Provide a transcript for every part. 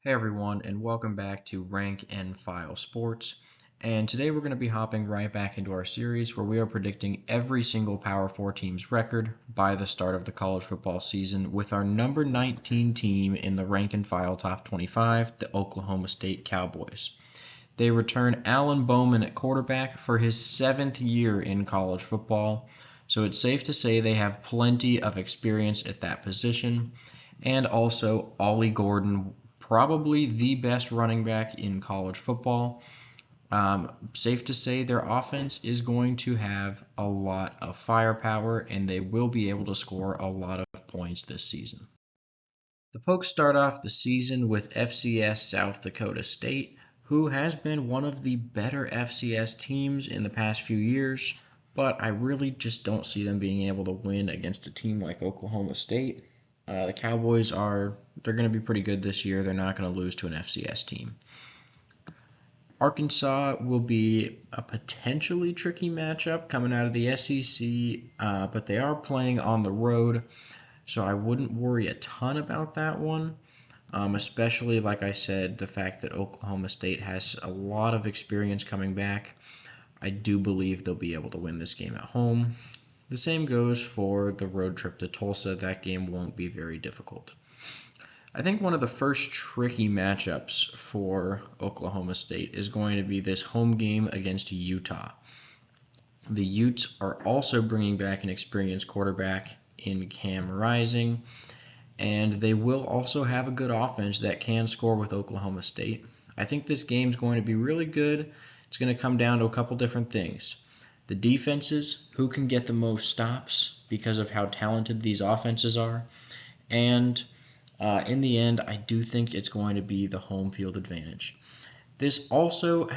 Hey everyone, and welcome back to Rank and File Sports. And today we're going to be hopping right back into our series where we are predicting every single Power 4 team's record by the start of the college football season with our number 19 team in the Rank and File Top 25, the Oklahoma State Cowboys. They return Alan Bowman at quarterback for his 7th year in college football, so it's safe to say they have plenty of experience at that position. And also, Ollie Gordon, probably the best running back in college football. Safe to say their offense is going to have a lot of firepower and they will be able to score a lot of points this season. The Pokes start off the season with FCS South Dakota State, who has been one of the better FCS teams in the past few years, but I really just don't see them being able to win against a team like Oklahoma State. The Cowboys they're going to be pretty good this year. They're not going to lose to an FCS team. Arkansas will be a potentially tricky matchup coming out of the SEC, but they are playing on the road, so I wouldn't worry a ton about that one. Especially, like I said, the fact that Oklahoma State has a lot of experience coming back. I do believe they'll be able to win this game at home. The same goes for the road trip to Tulsa. That game won't be very difficult. I think one of the first tricky matchups for Oklahoma State is going to be this home game against Utah. The Utes are also bringing back an experienced quarterback in Cam Rising, and they will also have a good offense that can score with Oklahoma State. I think this game's going to be really good. It's going to come down to a couple different things. The defenses, who can get the most stops because of how talented these offenses are, and in the end, I do think it's going to be the home field advantage. This also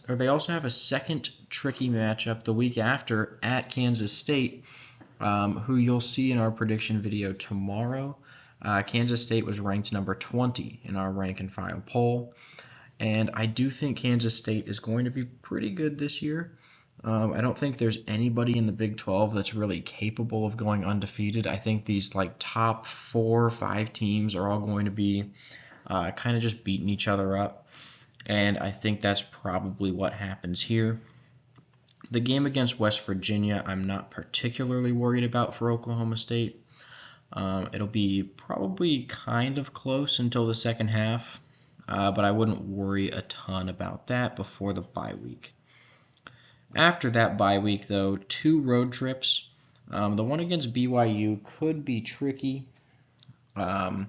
they also have a second tricky matchup the week after at Kansas State, who you'll see in our prediction video tomorrow. Kansas State was ranked number 20 in our rank and file poll, and I do think Kansas State is going to be pretty good this year. I don't think there's anybody in the Big 12 that's really capable of going undefeated. I think these top 4 or 5 teams are all going to be kind of just beating each other up, and I think that's probably what happens here. The game against West Virginia, I'm not particularly worried about for Oklahoma State. It'll be probably kind of close until the second half, but I wouldn't worry a ton about that before the bye week. After that bye week, though, 2 road trips. The one against BYU could be tricky. Um,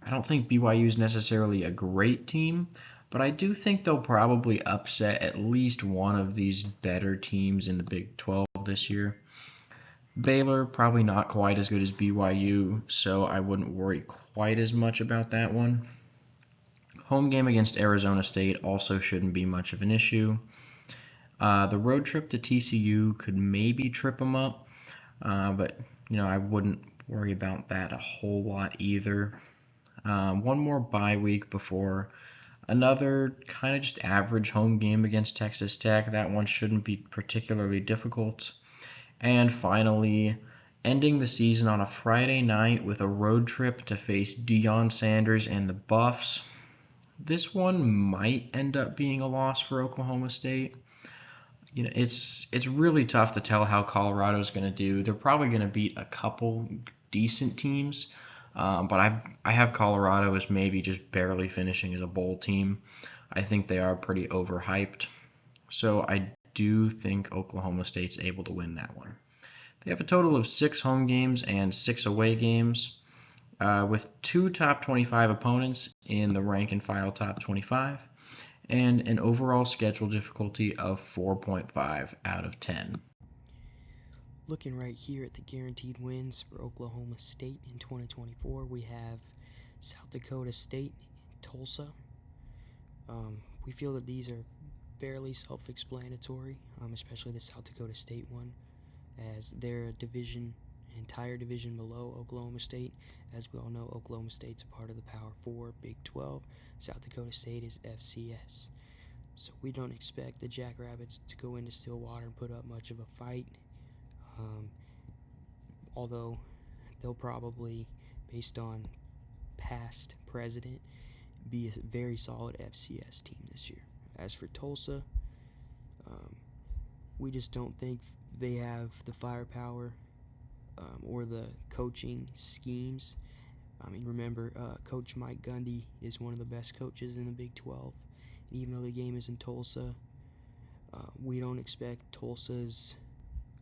I don't think BYU is necessarily a great team, but I do think they'll probably upset at least one of these better teams in the Big 12 this year. Baylor, probably not quite as good as BYU, so I wouldn't worry quite as much about that one. Home game against Arizona State also shouldn't be much of an issue. The road trip to TCU could maybe trip them up, but I wouldn't worry about that a whole lot either. One more bye week before another kind of just average home game against Texas Tech. That one shouldn't be particularly difficult. And finally, ending the season on a Friday night with a road trip to face Deion Sanders and the Buffs. This one might end up being a loss for Oklahoma State. It's really tough to tell how Colorado's going to do. They're probably going to beat a couple decent teams, but I have Colorado as maybe just barely finishing as a bowl team. I think they are pretty overhyped, so I do think Oklahoma State's able to win that one. They have a total of 6 home games and 6 away games, with 2 top 25 opponents in the rank and file top 25 and an overall schedule difficulty of 4.5 out of 10. Looking right here at the guaranteed wins for Oklahoma State in 2024, we have South Dakota State, Tulsa. We feel that these are fairly self-explanatory, especially the South Dakota State one, as they're entire division below Oklahoma State. As we all know, Oklahoma State's a part of the Power 4, Big 12. South Dakota State is FCS. So we don't expect the Jackrabbits to go into Stillwater and put up much of a fight. Um, although they'll probably, based on past precedent, be a very solid FCS team this year. As for Tulsa, um, we just don't think they have the firepower or the coaching schemes. I mean, remember, Coach Mike Gundy is one of the best coaches in the Big 12. And even though the game is in Tulsa, we don't expect Tulsa's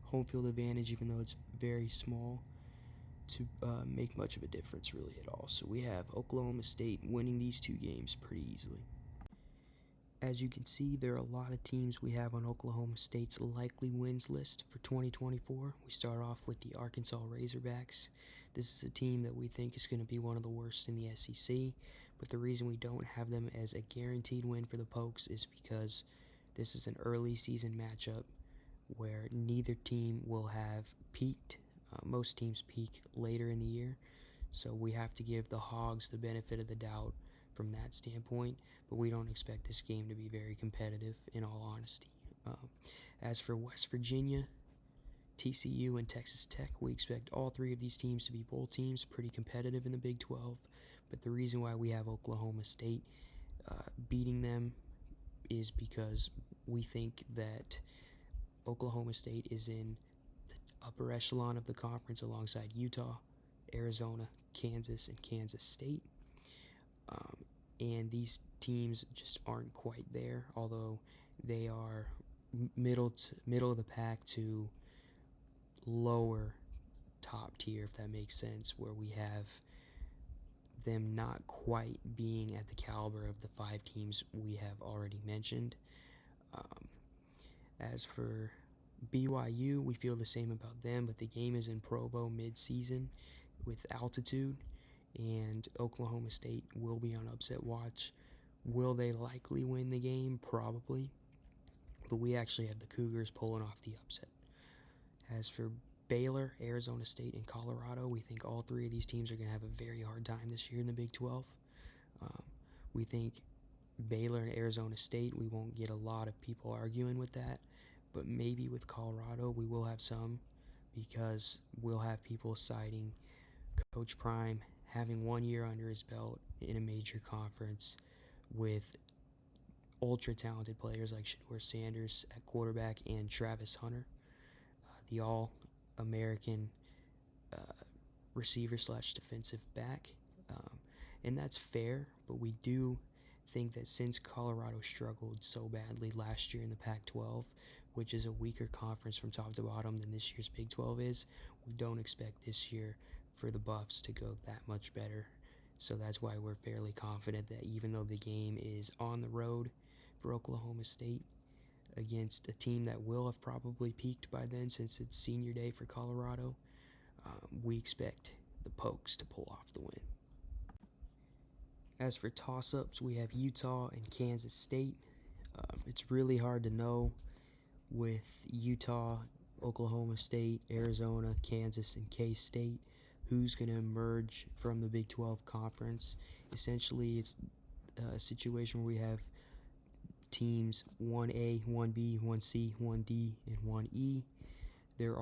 home field advantage, even though it's very small, to make much of a difference really at all. So we have Oklahoma State winning these two games pretty easily. As you can see, there are a lot of teams we have on Oklahoma State's likely wins list for 2024. We start off with the Arkansas Razorbacks. This is a team that we think is going to be one of the worst in the SEC, but the reason we don't have them as a guaranteed win for the Pokes is because this is an early season matchup where neither team will have peaked. Most teams peak later in the year, so we have to give the Hogs the benefit of the doubt from that standpoint, but we don't expect this game to be very competitive, in all honesty. As for West Virginia, TCU, and Texas Tech, we expect all three of these teams to be bowl teams, pretty competitive in the Big 12, but the reason why we have Oklahoma State beating them is because we think that Oklahoma State is in the upper echelon of the conference alongside Utah, Arizona, Kansas, and Kansas State. And these teams just aren't quite there, although they are middle of the pack to lower top tier, if that makes sense, where we have them not quite being at the caliber of the five teams we have already mentioned. As for BYU, we feel the same about them, but the game is in Provo mid-season with altitude, and Oklahoma State will be on upset watch. Will they likely win the game? Probably, but we actually have the Cougars pulling off the upset. As for Baylor, Arizona State, and Colorado, we think all three of these teams are going to have a very hard time this year in the Big 12. We think Baylor and Arizona State, we won't get a lot of people arguing with that, but maybe with Colorado we will have some, because we'll have people citing Coach Prime having 1 year under his belt in a major conference with ultra talented players like Shedeur Sanders at quarterback and Travis Hunter, the all-American receiver slash defensive back. And that's fair, but we do think that since Colorado struggled so badly last year in the Pac-12, which is a weaker conference from top to bottom than this year's Big 12 is, we don't expect this year for the Buffs to go that much better. So that's why we're fairly confident that even though the game is on the road for Oklahoma State against a team that will have probably peaked by then since it's senior day for Colorado, we expect the Pokes to pull off the win. As for toss-ups, we have Utah and Kansas State. It's really hard to know with Utah, Oklahoma State, Arizona, Kansas, and K-State who's going to emerge from the Big 12 conference. Essentially, it's a situation where we have teams 1A, 1B, 1C, 1D, and 1E. We're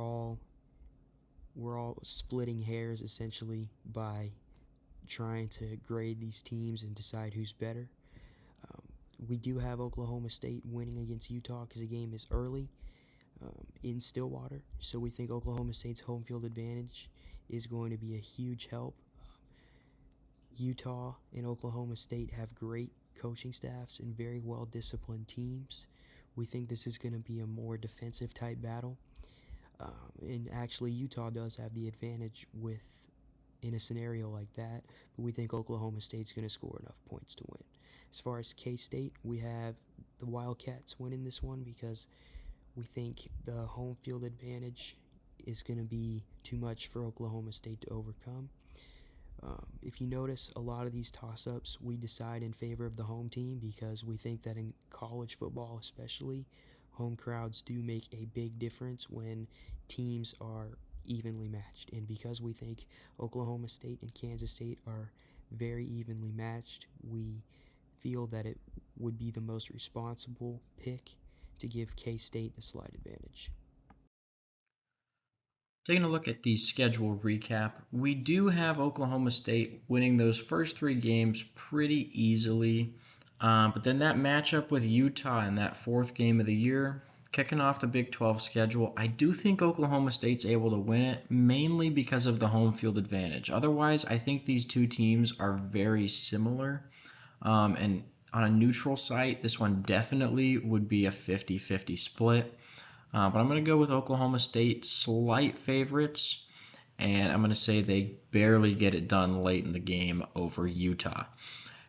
all splitting hairs essentially by trying to grade these teams and decide who's better. We do have Oklahoma State winning against Utah because the game is early in Stillwater, so we think Oklahoma State's home field advantage is going to be a huge help. Utah and Oklahoma State have great coaching staffs and very well disciplined teams. We think this is going to be a more defensive type battle, and actually Utah does have the advantage in a scenario like that, but we think Oklahoma State's going to score enough points to win. As far as K-State, we have the Wildcats winning this one because we think the home field advantage is going to be too much for Oklahoma State to overcome. If you notice, a lot of these toss-ups, we decide in favor of the home team because we think that in college football especially, home crowds do make a big difference when teams are evenly matched. And because we think Oklahoma State and Kansas State are very evenly matched, we feel that it would be the most responsible pick to give K-State the slight advantage. Taking a look at the schedule recap, we do have Oklahoma State winning those first 3 games pretty easily. But then that matchup with Utah in that 4th game of the year, kicking off the Big 12 schedule, I do think Oklahoma State's able to win it, mainly because of the home field advantage. Otherwise, I think these two teams are very similar. And on a neutral site, this one definitely would be a 50-50 split. But I'm going to go with Oklahoma State slight favorites, and I'm going to say they barely get it done late in the game over Utah.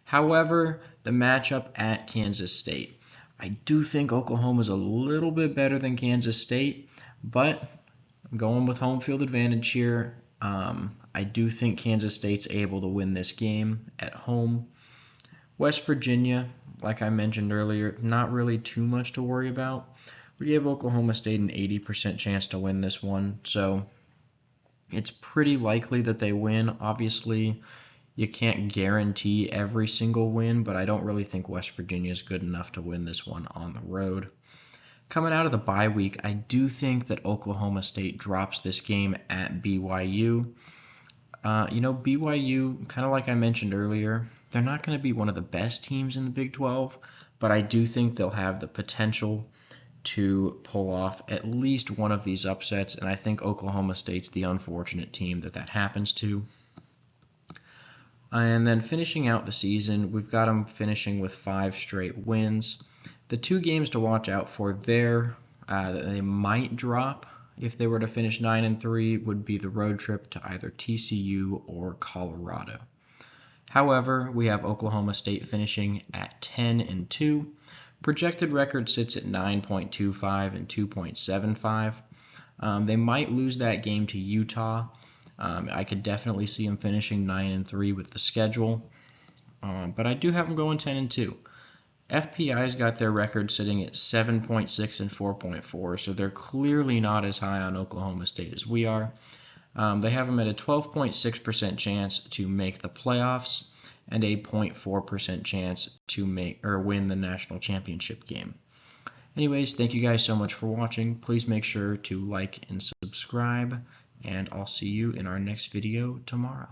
However, the matchup at Kansas State. I do think Oklahoma's a little bit better than Kansas State, but I'm going with home field advantage here. I do think Kansas State's able to win this game at home. West Virginia, like I mentioned earlier, not really too much to worry about. We gave Oklahoma State an 80% chance to win this one, so it's pretty likely that they win. Obviously, you can't guarantee every single win, but I don't really think West Virginia is good enough to win this one on the road. Coming out of the bye week, I do think that Oklahoma State drops this game at BYU. BYU, kind of like I mentioned earlier, they're not going to be one of the best teams in the Big 12, but I do think they'll have the potential to pull off at least one of these upsets, and I think Oklahoma State's the unfortunate team that happens to. And then finishing out the season, we've got them finishing with 5 straight wins. The 2 games to watch out for there that they might drop if they were to finish 9-3 would be the road trip to either TCU or Colorado. However, we have Oklahoma State finishing at 10-2. Projected record sits at 9.25 and 2.75. They might lose that game to Utah. I could definitely see them finishing 9-3 with the schedule. But I do have them going 10-2. FPI's got their record sitting at 7.6 and 4.4, so they're clearly not as high on Oklahoma State as we are. They have them at a 12.6% chance to make the playoffs and a 0.4% chance to win the national championship game. Anyways, thank you guys so much for watching. Please make sure to like and subscribe, and I'll see you in our next video tomorrow.